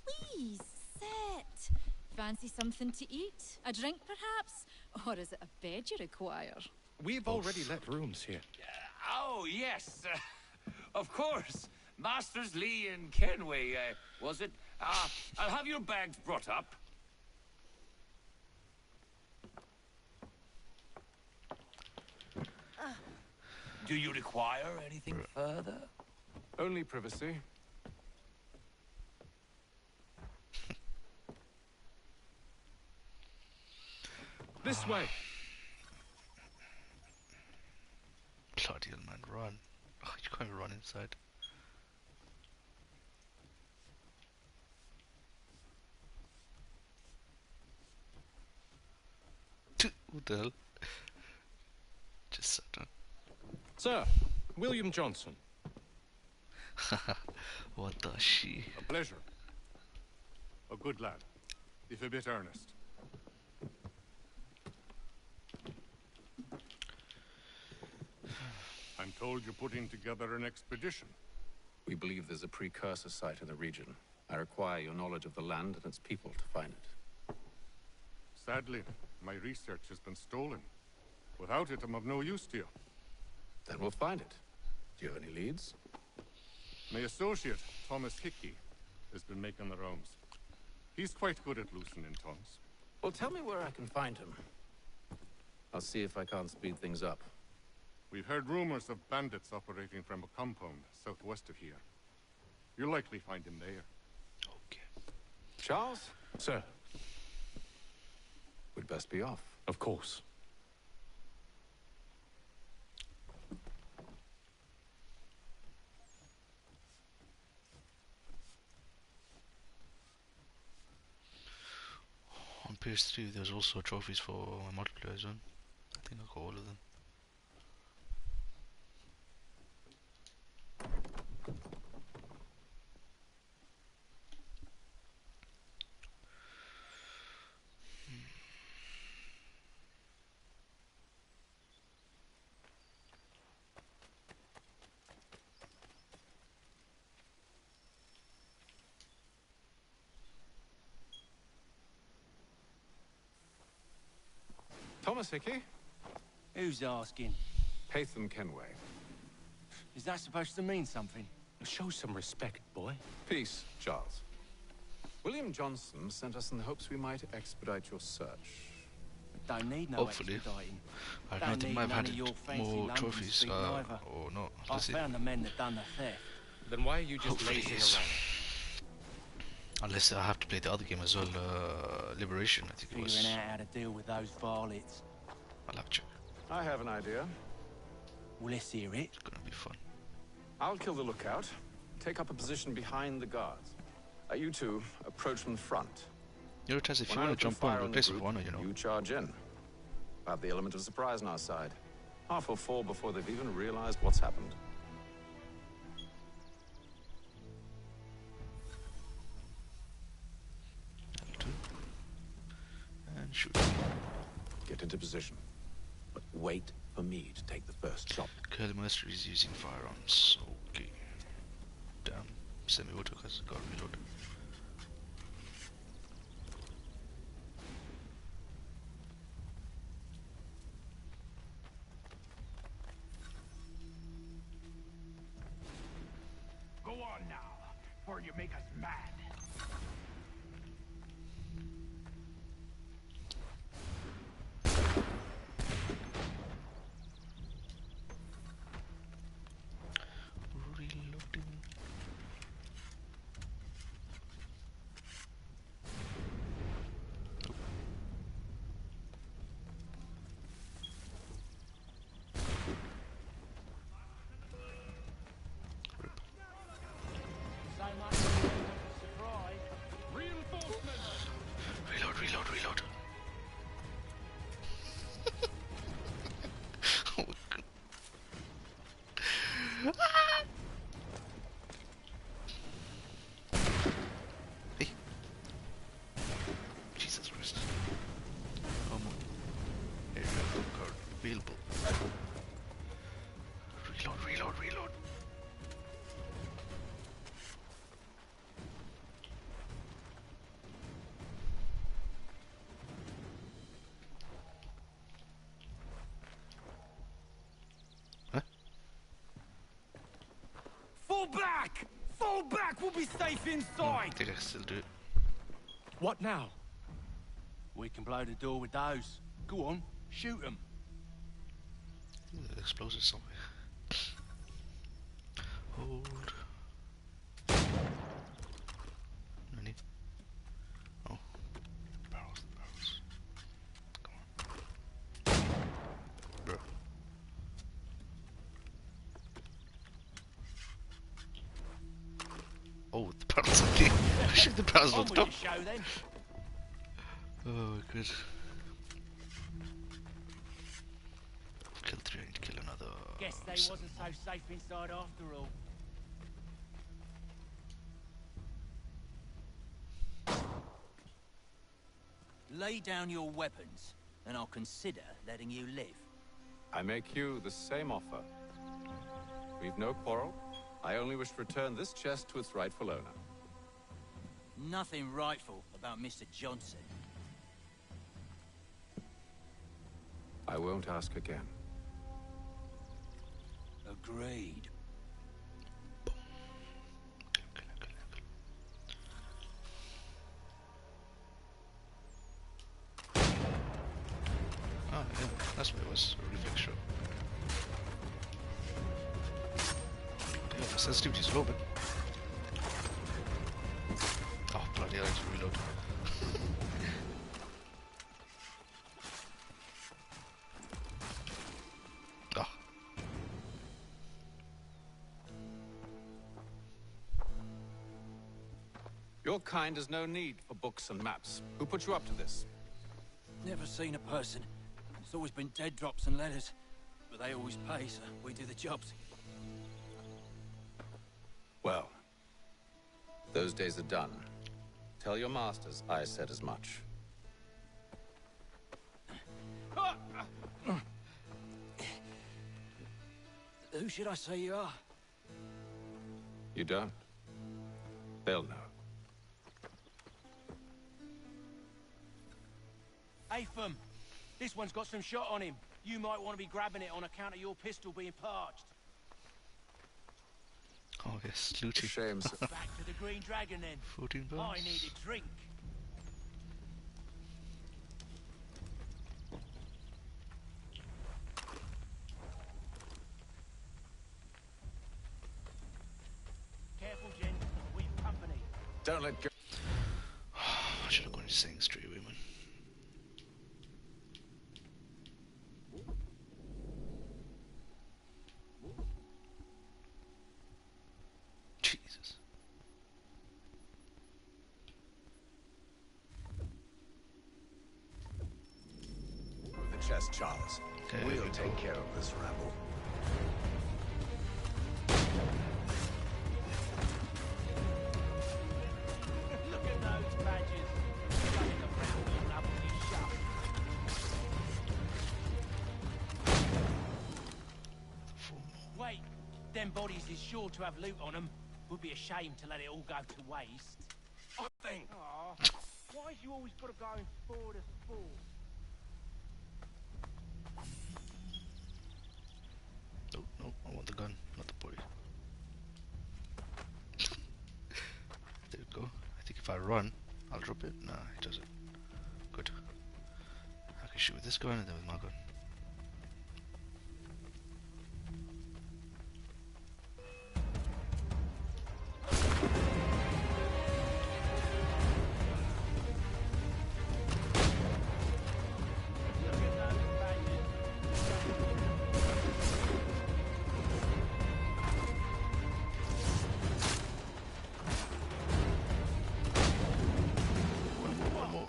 S13: Please, sit. Fancy something to eat? A drink, perhaps? Or is it a bed you require?
S3: We've already let rooms here.
S9: Oh, yes. Of course. Masters Lee and Kenway, was it? I'll have your bags brought up. Do you require anything further?
S3: Only privacy.
S22: This way.
S2: Bloody hell, man, run. Oh, you can't even run inside. What the hell? Just sat down.
S22: Sir, William Johnson.
S2: What the she?
S5: A pleasure. A good lad, if a bit earnest. I'm told you're putting together an expedition.
S4: We believe there's a precursor site in the region. I require your knowledge of the land and its people to find it.
S5: Sadly, my research has been stolen. Without it, I'm of no use to you.
S4: Then we'll find it. Do you have any leads?
S5: My associate, Thomas Hickey, has been making the rounds. He's quite good at loosening tongues.
S4: Well, tell me where I can find him. I'll see if I can't speed things up.
S5: We've heard rumors of bandits operating from a compound southwest of here. You'll likely find him there.
S2: Okay.
S4: Charles?
S3: Sir.
S4: We'd best be off.
S3: Of course.
S2: On PS3 there's also trophies for multiplayer as well. I think I got all of them.
S3: Thomas Hickey?
S23: Who's asking?
S3: Haytham Kenway.
S23: Is that supposed to mean something?
S15: Show some respect, boy.
S3: Peace, Charles. William Johnson sent us in the hopes we might expedite your search.
S23: Don't need no
S2: Hopefully.
S23: expediting.
S2: I don't know, they might have had more trophies or not.
S23: I
S2: Let's see.
S23: found the men that done the theft.
S15: Then why are you just
S2: Hopefully
S15: lazing
S2: yes.
S15: around?
S2: Unless I have to play the other game as well, Liberation, I think it was.
S23: Figuring out how to deal with those varlets.
S2: I'll have to check.
S3: I have an idea.
S23: Well, let's hear it.
S2: It's gonna be fun.
S3: I'll kill the lookout, take up a position behind the guards. You two approach from the front.
S2: Your chance if you
S3: When I
S2: want to
S3: open
S2: jump on,
S3: fire the
S2: replace with
S3: group,
S2: one, you know.
S3: You charge in. Have the element of surprise on our side. Half will fall before they've even realized what's happened.
S2: And shoot.
S3: Get into position. But wait for me to take the first shot.
S2: Kill the mercenaries using firearms. Okay. Damn. Semi-auto because I got reload.
S8: Go on now, before you make us mad.
S2: Reloading. Reload, reload, reload. Oh my god. Hey. Jesus Christ. Come on. Here we go, card available. Reload, reload, reload.
S23: Fall back! Fall back! We'll be safe inside!
S2: I think I can still do it.
S23: What now? We can blow the door with those. Go on, shoot them.
S2: Explosives somewhere. Hold. Any? Oh. Barrels, barrels. Come on. Bro. Oh, the barrels are there. Shoot the barrels on top. Oh, good. Kill 3, I need to kill another.
S23: Guess they wasn't so safe inside after all. Lay down your weapons, and I'll consider letting you live.
S3: I make you the same offer. We've no quarrel. I only wish to return this chest to its rightful owner.
S23: Nothing rightful about Mr. Johnson.
S3: I won't ask again.
S23: Agreed.
S2: Oh, yeah, that's what it was. A reflex shot. Yeah, the sensitivity is low, but. Oh, bloody hell, I have to reload. Ah.
S3: Your kind has no need for books and maps. Who put you up to this?
S23: Never seen a person It's always been dead drops and letters. But they always pay, so we do the jobs.
S4: Well, those days are done. Tell your masters I said as much.
S23: Who should I say you are?
S4: You don't? They'll know.
S23: Hey, Fum. This one's got some shot on him. You might want to be grabbing it on account of your pistol being parched.
S2: Oh yes, looting.
S4: Shame.
S23: Back to the Green Dragon then.
S2: 14 bones.
S23: I need a drink. Careful, Jen. We've company.
S4: Don't let go.
S2: I should have gone to saying straight away, man. Jesus.
S6: Move the chest, Charles.
S2: Okay,
S6: We'll take care of this rabble.
S23: Look at those badges. Running around all up on his shop. Wait, them bodies is sure to have loot on them. Would be a shame to let it all go to waste.
S15: I think.
S11: Aw, why you always got to go in for the sport?
S2: No, no, I want the gun, not the body. There we go. I think if I run, I'll drop it. Nah, it doesn't. Good. I can shoot with this gun and then with my gun. One more.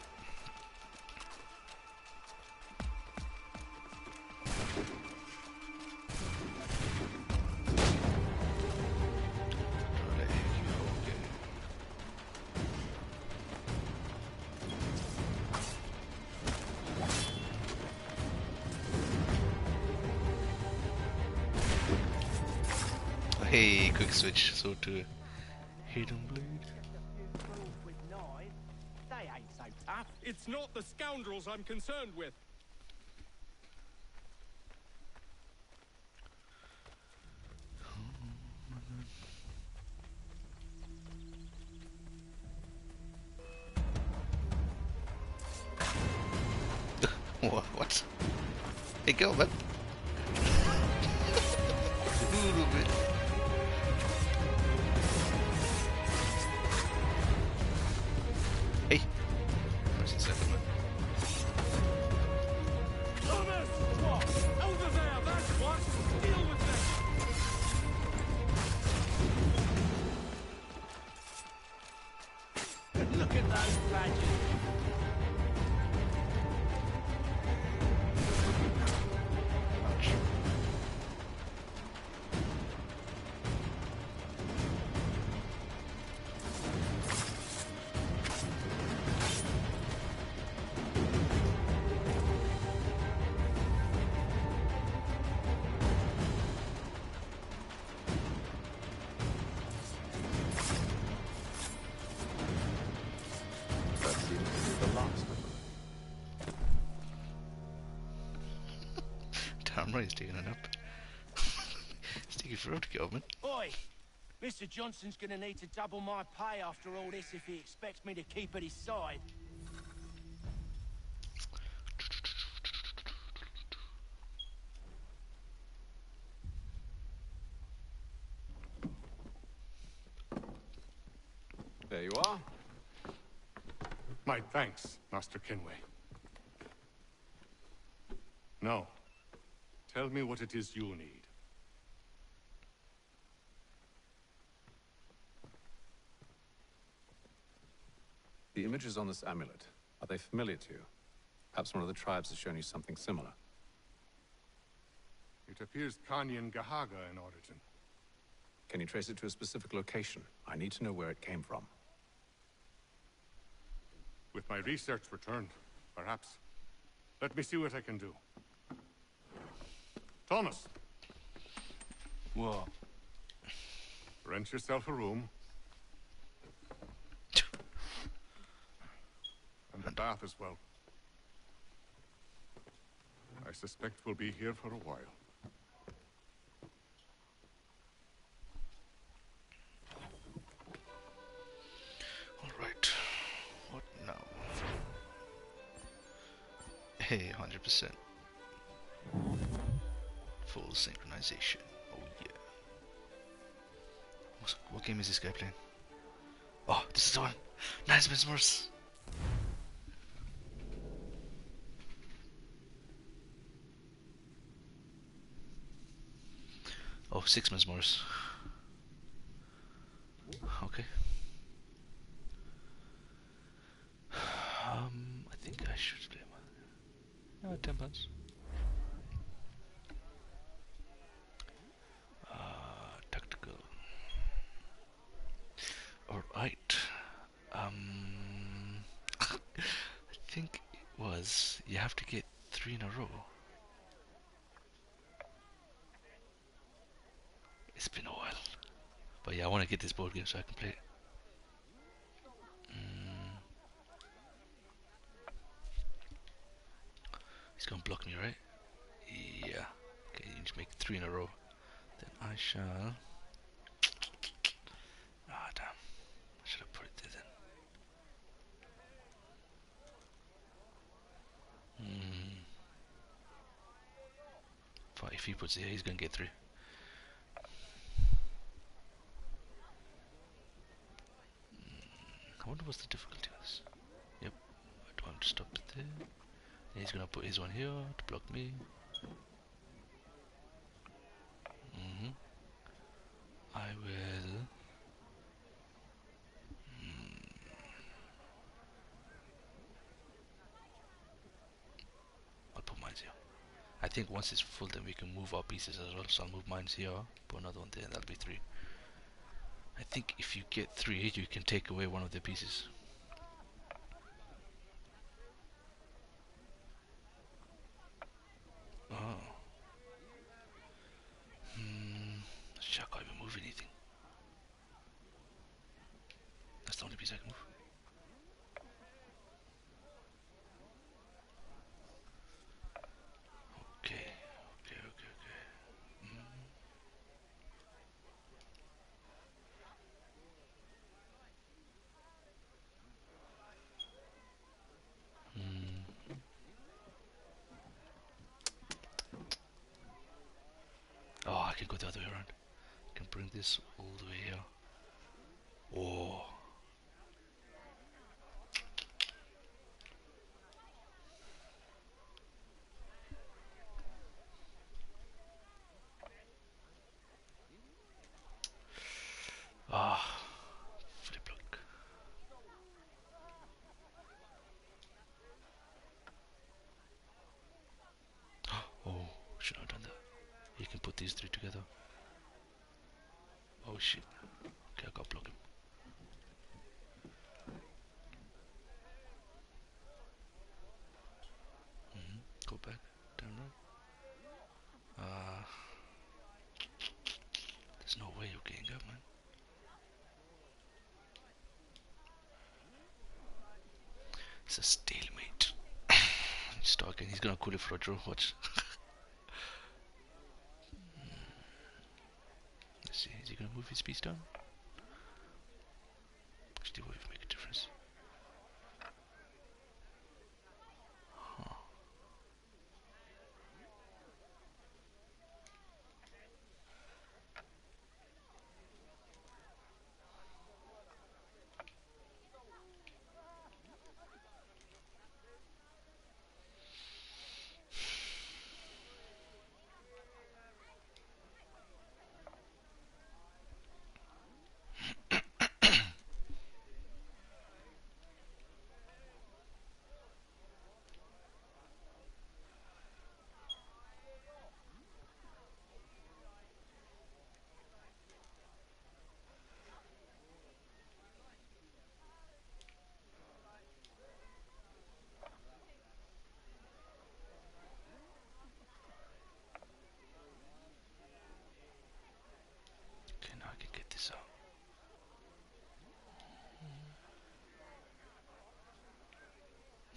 S2: Hey, quick switch, so to Hidden Blade.
S11: With knives, they ain't so tough.
S22: It's not the scoundrels I'm concerned with.
S2: What? Hey, go, man. A little bit. Hey. Pressing second, man.
S15: Thomas! What? Over there, that's what! Deal with them!
S23: Look at those badges.
S4: That seems to be the last of them.
S2: Damn right, he's taking it up. It's taking forever to get up, man.
S23: Oi! Mr. Johnson's gonna need to double my pay after all this if he expects me to keep at his side.
S4: There you are.
S5: My thanks, Master Kenway. Now, tell me what it is you need.
S4: The images on this amulet, are they familiar to you? Perhaps one of the tribes has shown you something similar.
S5: It appears Kanyan Gahaga in origin.
S3: Can you trace it to a specific location? I need to know where it came from.
S5: With my research returned, perhaps. Let me see what I can do. Thomas!
S21: What?
S5: Rent yourself a room. And a bath as well. I suspect we'll be here for a while.
S2: Alright. What now? Hey, 100%. Full synchronization. Oh yeah. What game is this guy playing? Oh, this is the one! Nice Mesmers! Oh, 6 Mesmers. Okay. I think I should play one. 10 pounds. Tactical. Alright. I think it was you have to get 3 in a row. It's been a while. But yeah, I want to get this board game so I can play it. He's gonna block me, right? Yeah. Okay, you need to make 3 in a row. Then I shall... Ah, damn. I should have put it there then. If he puts it here, he's gonna get 3. I wonder what's the difficulty of this. Yep. I don't want to stop it there. Then he's gonna put his one here to block me. I will... I'll put mine here. I think once it's full then we can move our pieces as well. So I'll move mine here, put another one there, and that'll be 3. I think if you get 3, you can take away one of the pieces. Oh. Shit, I can't even move anything. That's the only piece I can move. Okay. Oh, I can go the other way around. I can bring this all the way here. Oh. Ah. Flip block. Oh, should have done that. You can put these 3 together. Oh shit. Okay, I gotta block him. Go back, down right. There's no way you're getting up, man. It's a stalemate. He's talking. He's gonna call it for a draw. Watch. Let's see. Is he gonna move his piece down? Actually, will it make a difference? Huh.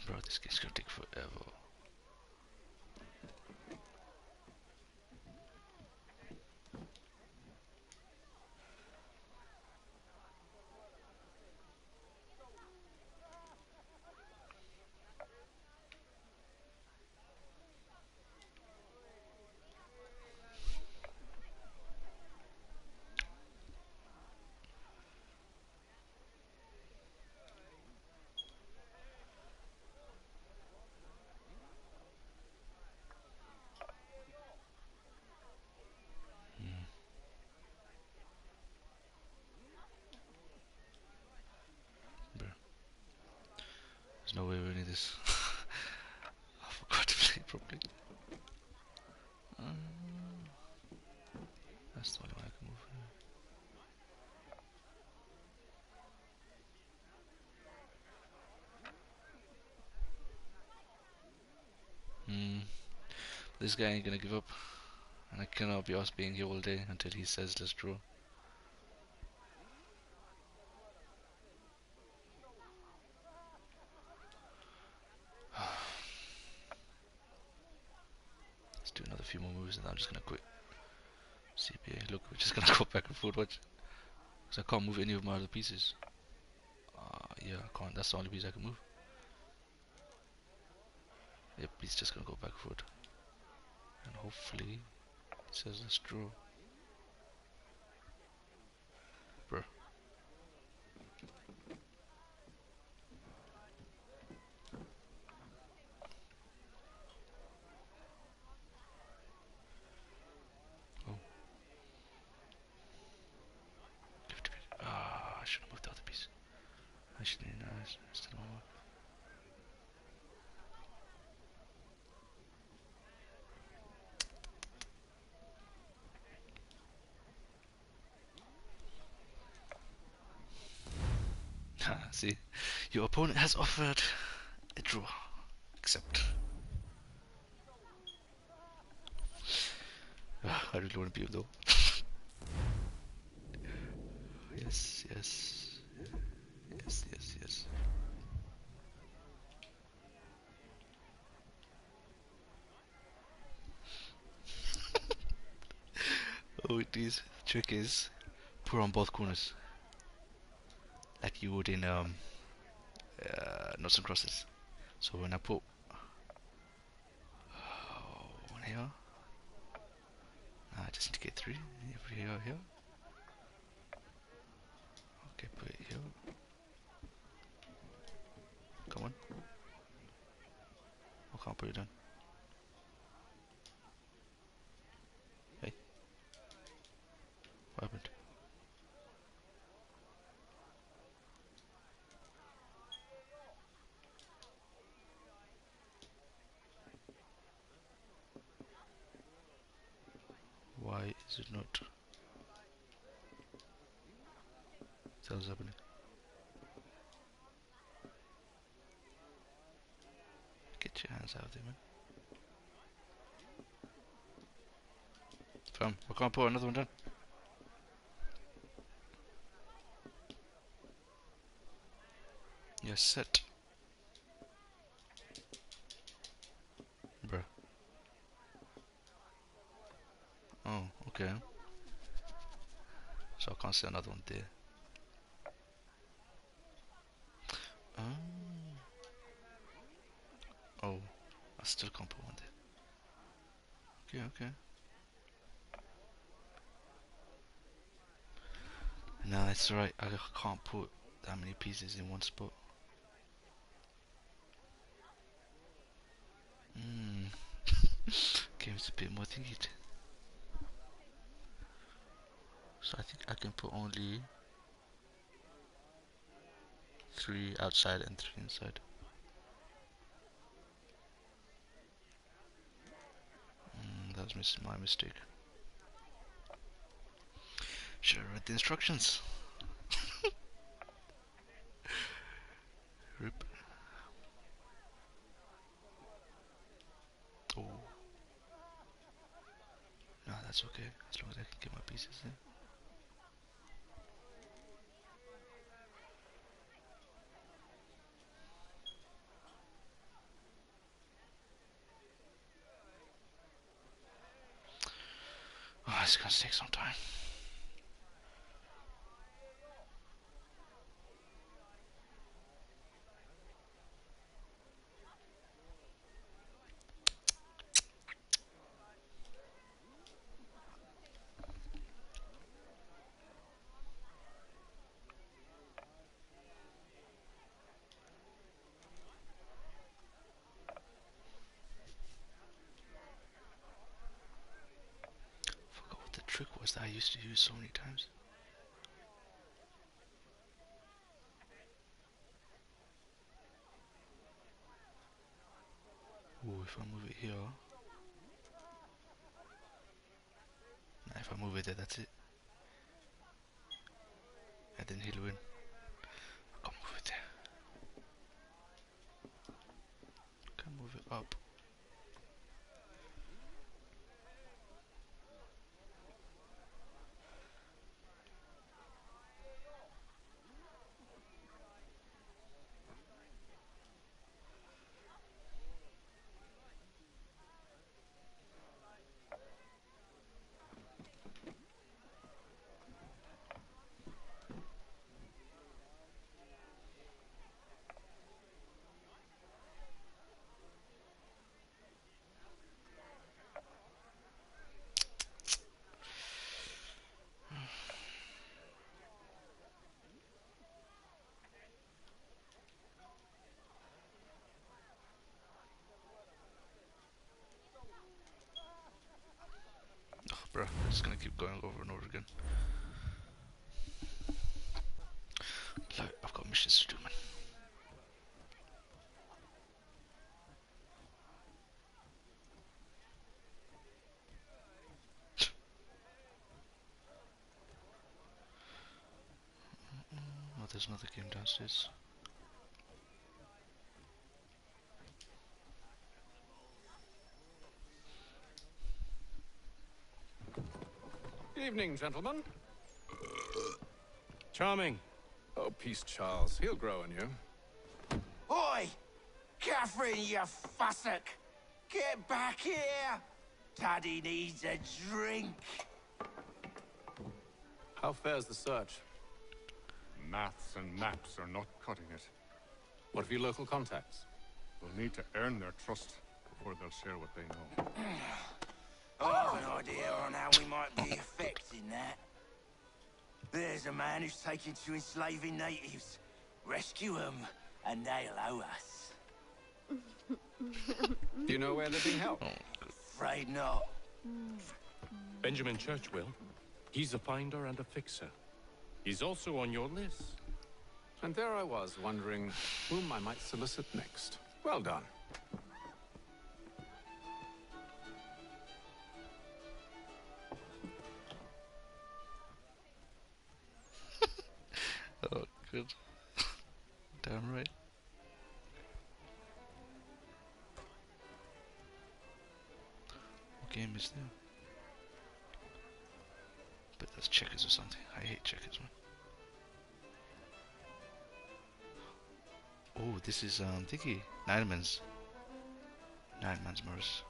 S2: Bro, this game's gonna take forever. There's no way we're winning this. I forgot to play it properly. That's the only way I can move here. This guy ain't gonna give up. And I cannot be us being here all day until he says let's draw. Let's do another few more moves and I'm just gonna quit. CPA, look, we're just gonna go back and forth, watch. Because I can't move any of my other pieces. Yeah, I can't, that's the only piece I can move. Yep, he's just gonna go back and forth. And hopefully, it says let's draw. Bruh. Oh. I should have moved the other piece. Actually, no, it's still not work. See, your opponent has offered a draw. Accept. I really want to be though. Yes, yes. Yes, yes, yes. Oh, this trick is put on both corners. Like you would in noughts and crosses. So when I put one here, I just need to get three. Here, here. Okay, put it here. Come on. I can't put it down. Hey. What happened? Why is it not? What's happening? Get your hands out there, man. Fam, I can't put another one down. You're set. Bruh. Oh, okay. So I can't see another one there. Oh, I still can't put one there. Okay, okay. Nah, it's alright. I can't put that many pieces in one spot. Game's a bit more thingy. So I think I can put only 3 outside and 3 inside. That was my mistake. Should have read the instructions. Rip. Oh. No, that's okay. As long as I can get my pieces in. it's gonna take some time. Forgot what the trick was that I used to use so many times. Ooh, if I move it here. Nah, if I move it there, that's it. And then he'll win. I can't move it there. Can move it up. Oh, bro, it's gonna keep going over and over again. Look, I've got missions to do, man. Oh, there's another game downstairs.
S3: Evening, gentlemen.
S21: Charming.
S3: Oh, peace, Charles. He'll grow on you.
S10: Oi! Catherine, you fussock! Get back here! Taddy needs a drink.
S3: How fares the search?
S5: Maths and maps are not cutting it.
S3: What of your local contacts?
S5: We'll need to earn their trust before they'll share what they know.
S10: I have an idea on how we might be affecting that. There's a man who's taken to enslaving natives. Rescue them, and they'll owe us.
S3: Do you know where they're being held?
S10: Afraid not.
S22: Benjamin Church will. He's a finder and a fixer. He's also on your list.
S3: And there I was, wondering whom I might solicit next. Well done.
S2: Oh, good. Damn right. What game is there? But that's checkers or something. I hate checkers, man. Oh, this is thingy. Nine Man's Morris.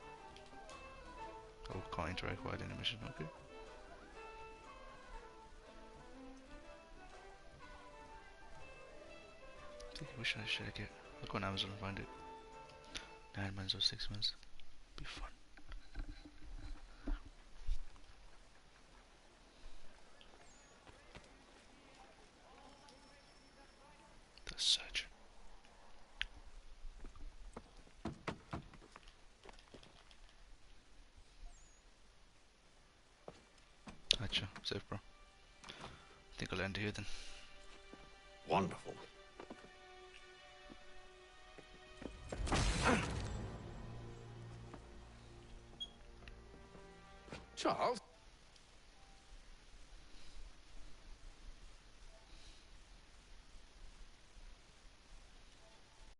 S2: Oh, can't interact while in a mission. Okay. Which one should I get? I'll go on Amazon and find it. 9 months or 6 months. Be fun. The search. Gotcha. Safe, bro. I think I'll end here then.
S18: Wonderful.
S3: Charles?